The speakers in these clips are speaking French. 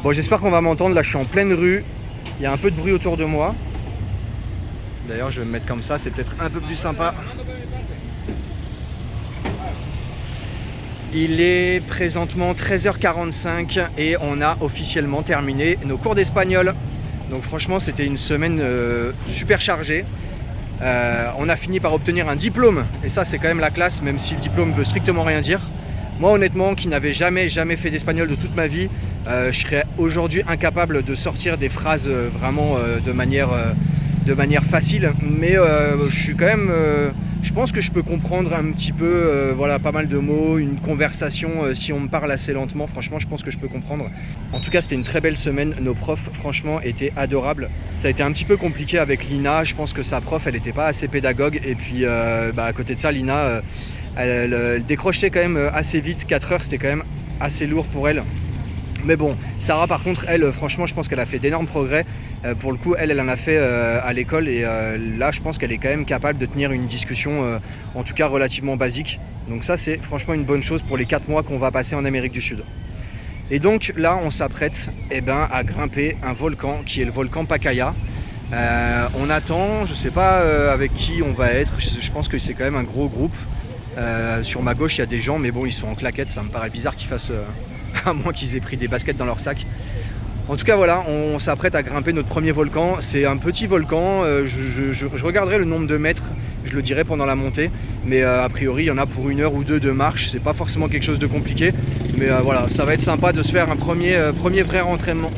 Bon, j'espère qu'on va m'entendre. Là, je suis en pleine rue. Il y a un peu de bruit autour de moi. D'ailleurs, je vais me mettre comme ça, c'est peut-être un peu plus sympa. Il est présentement 13h45 et on a officiellement terminé nos cours d'espagnol. Donc franchement, c'était une semaine super chargée. On a fini par obtenir un diplôme et ça, c'est quand même la classe, même si le diplôme veut strictement rien dire. Moi, honnêtement, qui n'avais jamais fait d'espagnol de toute ma vie, je serais aujourd'hui incapable de sortir des phrases vraiment de manière facile. Mais je suis quand même... je pense que je peux comprendre un petit peu voilà, pas mal de mots, une conversation si on me parle assez lentement. Franchement, je pense que je peux comprendre. En tout cas, c'était une très belle semaine. Nos profs, franchement, étaient adorables. Ça a été un petit peu compliqué avec Lina. Je pense que sa prof, elle n'était pas assez pédagogue. Et puis, à côté de ça, Lina... Elle décrochait quand même assez vite, 4 heures c'était quand même assez lourd pour elle. Mais bon, Sarah par contre, elle franchement je pense qu'elle a fait d'énormes progrès. Pour le coup, elle en a fait à l'école et là je pense qu'elle est quand même capable de tenir une discussion en tout cas relativement basique. Donc ça c'est franchement une bonne chose pour les 4 mois qu'on va passer en Amérique du Sud. Et donc là on s'apprête à grimper un volcan qui est le volcan Pacaya. On attend, je sais pas avec qui on va être, je pense que c'est quand même un gros groupe. Sur ma gauche il y a des gens mais bon ils sont en claquettes, ça me paraît bizarre qu'ils fassent à moins qu'ils aient pris des baskets dans leur sac. En tout cas voilà, on s'apprête à grimper notre premier volcan. C'est un petit volcan, je regarderai le nombre de mètres, je le dirai pendant la montée. Mais a priori il y en a pour 1 heure ou 2 de marche, c'est pas forcément quelque chose de compliqué. Mais voilà, ça va être sympa de se faire un premier vrai entraînement.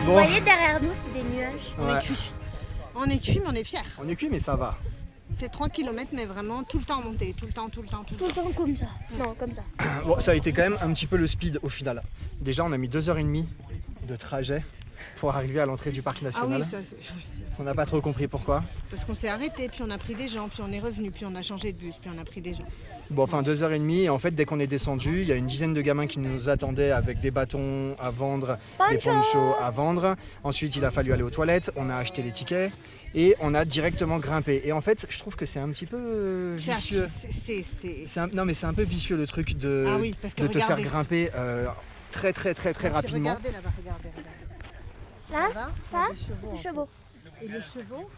Vous voyez derrière nous, c'est des nuages. On est cuit. On est cuit, mais on est fiers. On est cuit mais ça va. C'est 3 km, mais vraiment tout le temps monté, tout le temps. Tout le temps comme ça. Non, comme ça. Bon, ça a été quand même un petit peu le speed au final. Déjà on a mis 2h30 de trajet pour arriver à l'entrée du parc Ah national. oui, ça c'est... On n'a pas trop compris pourquoi. Parce qu'on s'est arrêté, puis on a pris des gens, puis on est revenu, puis on a changé de bus, puis on a pris des gens. Bon, enfin 2h30 et en fait dès qu'on est descendu, il y a une dizaine de gamins qui nous attendaient avec des bâtons à vendre, des ponchos à vendre. Ensuite il a fallu aller aux toilettes, on a acheté les tickets et on a directement grimpé. Et en fait je trouve que c'est un petit peu vicieux. Non mais c'est un peu vicieux le truc de, ah oui, parce que de te faire regardez. grimper très rapidement. Regardez là-bas, regardez. Là, Là-bas, ça, il y a des chevaux, c'est en des chevaux. Et les chevaux,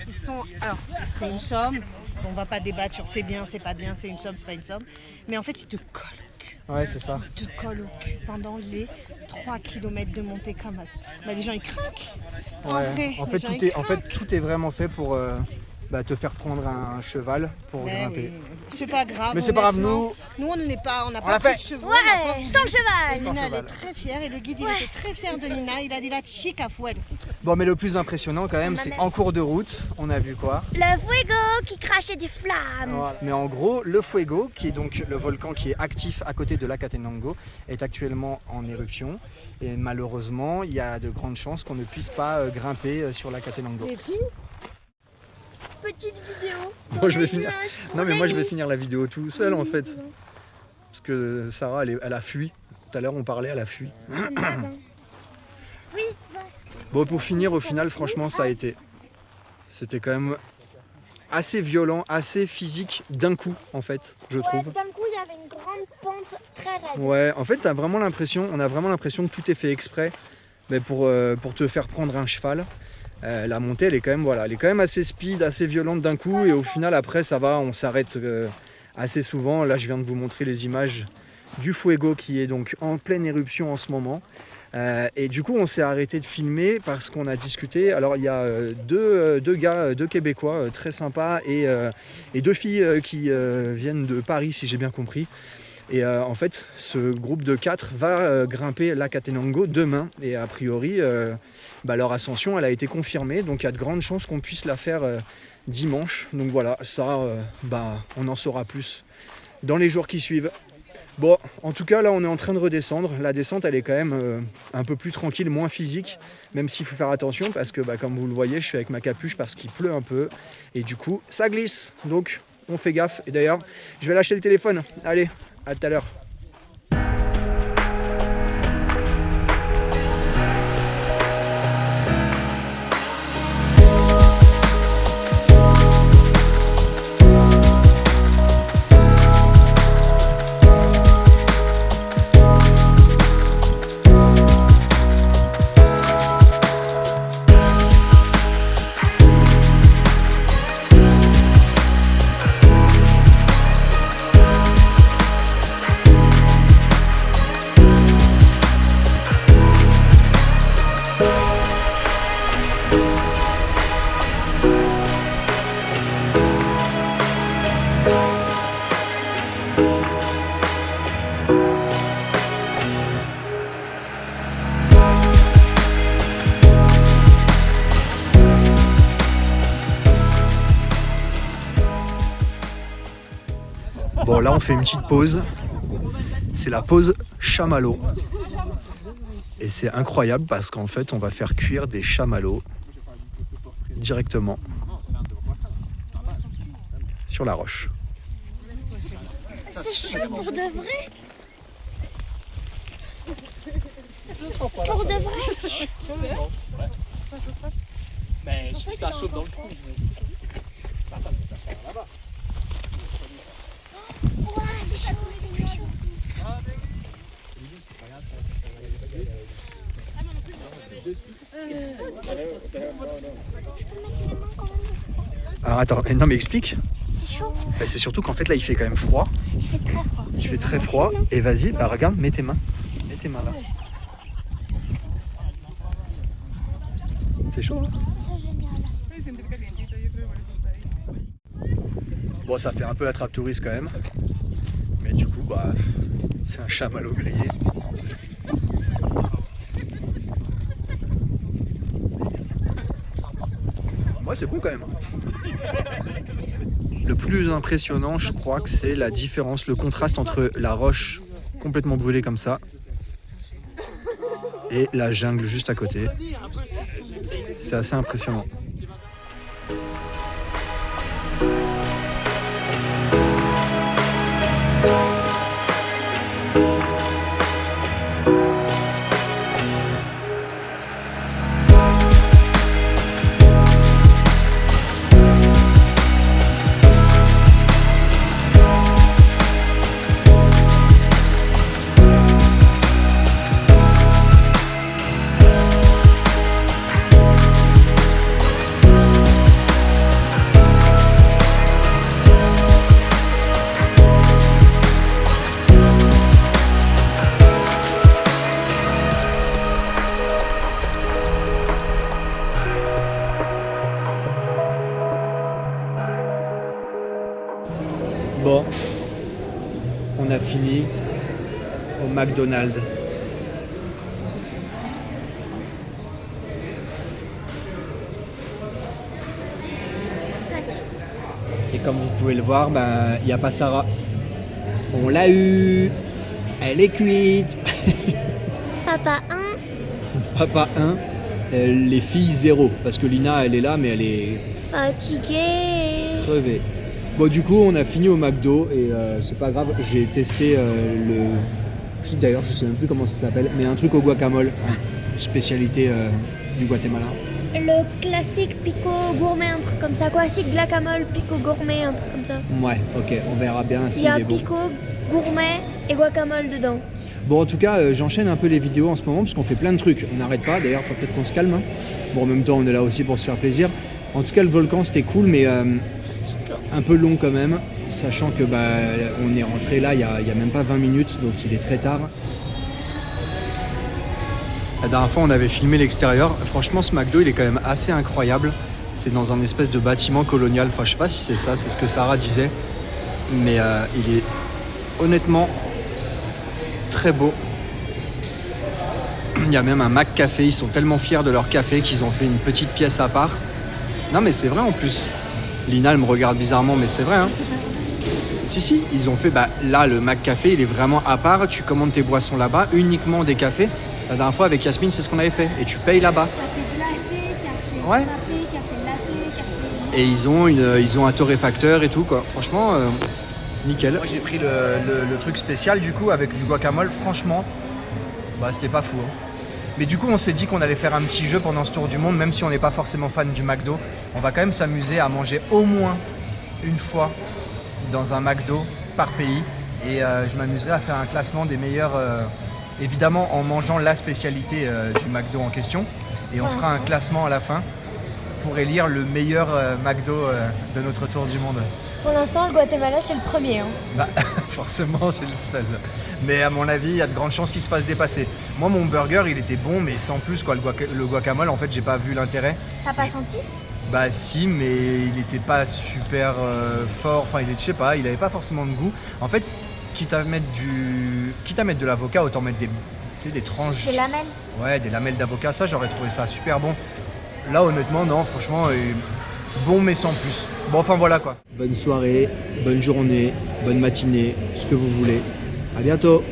ils sont... Alors, c'est une somme. On va pas débattre sur c'est bien, c'est pas bien, c'est une somme, c'est pas une somme. Mais en fait, ils te collent au cul. Ouais c'est ça. Ils te collent au cul pendant les 3 km de montée comme ça. Bah, les gens, ils craquent. En vrai, En fait, tout est vraiment fait pour te faire prendre un cheval pour Mais grimper. oui, c'est pas grave. Mais c'est pas grave, honnêtement. Nous, on n'est pas, on n'a on pas l'a pris fait. de chevaux. Ouais, sans le cheval. Lina, elle cheval. est très fière et le guide, il était très fier de Lina. Il a dit la chica fouette. Bon mais le plus impressionnant quand même c'est en cours de route, on a vu quoi? Le fuego qui crachait des flammes. Voilà. Mais en gros, le Fuego, qui est donc le volcan qui est actif à côté de Lacatenango, est actuellement en éruption. Et malheureusement, il y a de grandes chances qu'on ne puisse pas grimper sur Lacatenango. Les filles, Petite vidéo. Moi, je vais finir. Non mais moi je vais finir la vidéo tout seul en fait. Parce que Sarah, elle a fui. Tout à l'heure on parlait, elle a fui. Oui, Bon pour finir, au final, franchement, ça a été. C'était quand même assez violent, assez physique d'un coup en fait, je trouve. D'un coup, il y avait une grande pente très raide. Ouais, en fait, on a vraiment l'impression que tout est fait exprès, mais pour te faire prendre un cheval. La montée, elle est quand même assez speed, assez violente d'un coup, et au final, après, ça va, on s'arrête assez souvent. Là, je viens de vous montrer les images du Fuego qui est donc en pleine éruption en ce moment. Et du coup, on s'est arrêté de filmer parce qu'on a discuté. Alors, il y a deux Québécois très sympas et 2 filles qui viennent de Paris, si j'ai bien compris. Et en fait, ce groupe de 4 va grimper la Catenango demain. Et a priori, leur ascension, elle a été confirmée. Donc, il y a de grandes chances qu'on puisse la faire dimanche. Donc voilà, ça, on en saura plus dans les jours qui suivent. Bon, en tout cas, là, on est en train de redescendre. La descente, elle est quand même un peu plus tranquille, moins physique. Même s'il faut faire attention parce que, comme vous le voyez, je suis avec ma capuche parce qu'il pleut un peu. Et du coup, ça glisse. Donc, on fait gaffe. Et d'ailleurs, je vais lâcher le téléphone. Allez, à tout à l'heure. Bon, là on fait une petite pause. C'est la pause chamallow. Et c'est incroyable parce qu'en fait on va faire cuire des chamallows directement sur la roche. C'est chaud pour de vrai. Pour de vrai, c'est chaud. Mais je suis ça chauffe dans le trou. Ouah, c'est chaud, c'est très chaud. Je peux mettre mes mains quand même. Alors attends, non mais explique. C'est chaud. C'est surtout qu'en fait là il fait quand même froid. Il fait très froid. Il fait très froid. Et vas-y, regarde, mets tes mains. Mets tes mains là. C'est chaud hein. C'est génial. Bon, ça fait un peu attrape-touriste quand même. Mais du coup, c'est un chamallow grillé. Ouais, c'est bon quand même. Le plus impressionnant, je crois que c'est la différence, le contraste entre la roche complètement brûlée comme ça et la jungle juste à côté. C'est assez impressionnant. Bon, on a fini au McDonald's. Et comme vous pouvez le voir, il n'y a pas Sarah. On l'a eu. Elle est cuite. Papa 1, Papa 1, les filles 0. Parce que Lina, elle est là, mais elle est fatigué. crevée. Bon, du coup, on a fini au McDo et c'est pas grave. J'ai testé d'ailleurs, je sais même plus comment ça s'appelle, mais un truc au guacamole, spécialité du Guatemala. le classique pico gourmet, un truc comme ça. Classique guacamole, pico gourmet, un truc comme ça. Ouais, ok, on verra bien Il s'il y a est bon. pico gourmet et guacamole dedans. Bon, en tout cas, j'enchaîne un peu les vidéos en ce moment parce qu'on fait plein de trucs. On n'arrête pas, d'ailleurs, il faut peut-être qu'on se calme. Hein. Bon, en même temps, on est là aussi pour se faire plaisir. En tout cas, le volcan, c'était cool, mais un peu long quand même. Sachant que on est rentré là il y a même pas 20 minutes, donc il est très tard. La dernière fois, on avait filmé l'extérieur. Franchement, ce McDo, il est quand même assez incroyable. C'est dans un espèce de bâtiment colonial. Enfin, je sais pas si c'est ça, c'est ce que Sarah disait. Mais il est honnêtement très beau. Il y a même un McCafé. Ils sont tellement fiers de leur café qu'ils ont fait une petite pièce à part. Non, mais c'est vrai en plus. Lina, elle me regarde bizarrement, mais c'est vrai. Hein. Si, ils ont fait, là, le McCafé, il est vraiment à part. Tu commandes tes boissons là-bas, uniquement des cafés. La dernière fois, avec Yasmine, c'est ce qu'on avait fait. Et tu payes là-bas. Café glacé, café Ouais. frappé, café latte, café... Et ils ont un torréfacteur et tout, quoi. Franchement, nickel. Moi, j'ai pris le truc spécial, du coup, avec du guacamole. Franchement, c'était pas fou. Hein. Mais du coup, on s'est dit qu'on allait faire un petit jeu pendant ce tour du monde, même si on n'est pas forcément fan du McDo. On va quand même s'amuser à manger au moins une fois dans un McDo par pays. Et je m'amuserai à faire un classement des meilleurs, évidemment en mangeant la spécialité du McDo en question. Et on fera un classement à la fin pour élire le meilleur McDo de notre tour du monde. Pour l'instant, le Guatemala, c'est le premier. Hein. Forcément, c'est le seul. Mais à mon avis, il y a de grandes chances qu'il se fasse dépasser. Moi, mon burger, il était bon, mais sans plus, quoi. Le guacamole, en fait, j'ai pas vu l'intérêt. T'as pas senti? Si, mais il était pas super fort. Enfin, je sais pas, il avait pas forcément de goût. En fait, quitte à mettre de l'avocat, autant mettre des tranches. Des lamelles? Ouais, des lamelles d'avocat. Ça, j'aurais trouvé ça super bon. Là, honnêtement, non, franchement, bon, mais sans plus. Bon, enfin, voilà, quoi. Bonne soirée, bonne journée, bonne matinée, ce que vous voulez. À bientôt.